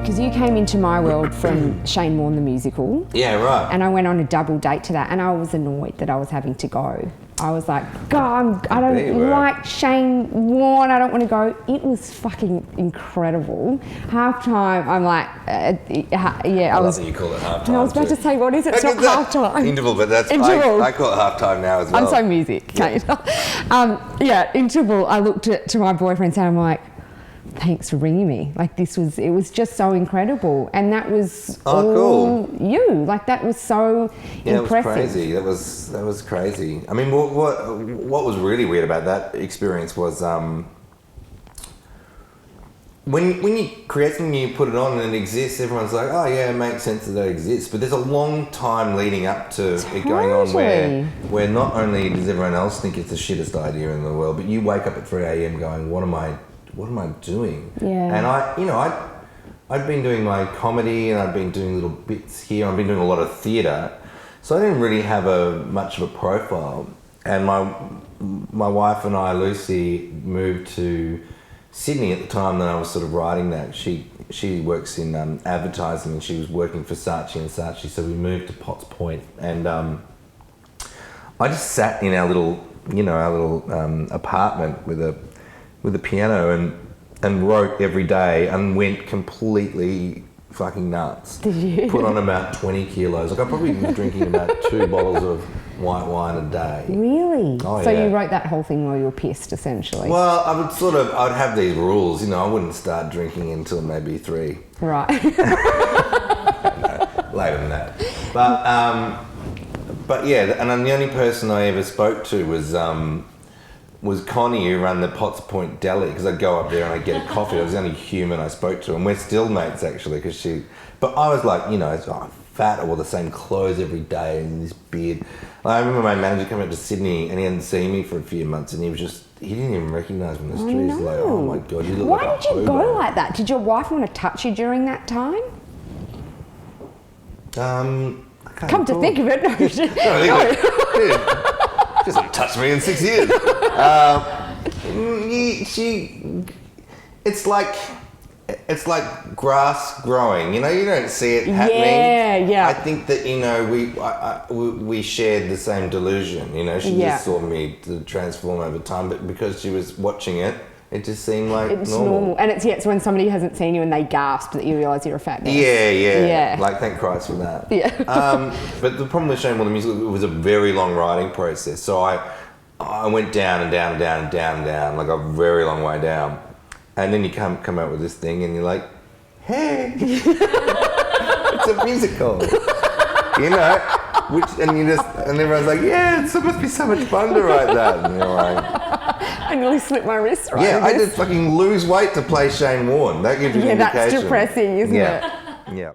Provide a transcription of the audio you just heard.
because you came into my world from Shane Warne The Musical. Yeah, right. And I went on a double date to that, and I was annoyed that I was having to go. I was like, God, I don't like Shane Warne, I don't want to go. It was fucking incredible. Halftime, I'm like, yeah. I love that you call it halftime. I was about to say, what is it? It's not halftime. Interval, but that's, interval. I call it halftime now as well. I'm so music, Kate. Yeah, interval, I looked to my boyfriend and I'm like, thanks for ringing me. Like it was just so incredible. And that was all you. Like that was so impressive. It was crazy. That was crazy. I mean, what was really weird about that experience was when you create something, you put it on and it exists, everyone's like, oh yeah, it makes sense that it exists. But there's a long time leading up to it going on where not only does everyone else think it's the shittest idea in the world, but you wake up at 3 a.m. going, what am I doing? Yeah. And I'd been doing my comedy and I'd been doing little bits here. I've been doing a lot of theatre, so I didn't really have much of a profile. And my wife and I, Lucy, moved to Sydney at the time that I was sort of writing that. She works in advertising and she was working for Saatchi & Saatchi, so we moved to Potts Point. And I just sat in our little apartment with a piano and wrote every day and went completely fucking nuts. Did you? Put on about 20 kilos. Like I probably was drinking about 2 bottles of white wine a day. Really? Oh, so yeah. You wrote that whole thing while you were pissed, essentially? Well, I'd have these rules, I wouldn't start drinking until maybe 3. Right. No, later than that. But yeah, and the only person I ever spoke to was Connie, who ran the Potts Point Deli, because I'd go up there and I'd get a coffee. I was the only human I spoke to, and we're still mates actually, but I was like, fat, I wore the same clothes every day and this beard. I remember my manager coming up to Sydney and he hadn't seen me for a few months and he didn't even recognise me in the street. He was like, oh my God, you look like a hobo. Why did you go like that? Did your wife want to touch you during that time? Come to think of it, no. She hasn't touched me in 6 years. It's like grass growing. You don't see it happening. Yeah. I think that we shared the same delusion. She just saw me transform over time, but because she was watching it, it just seemed like it's normal. And it's when somebody hasn't seen you and they gasp that you realise you're a fat guy. Yeah. Like, thank Christ for that. Yeah. But the problem with Shane Warne The Musical, it was a very long writing process. So I went down and down and down and down and down, like a very long way down. And then you come out with this thing and you're like, hey, it's a musical. And everyone's like, yeah, it must be so much fun to write that. And you're like, I nearly slipped my wrist right. Yeah, I did fucking lose weight to play Shane Warne. That gives you an indication. Yeah, that's depressing, isn't it? Yeah.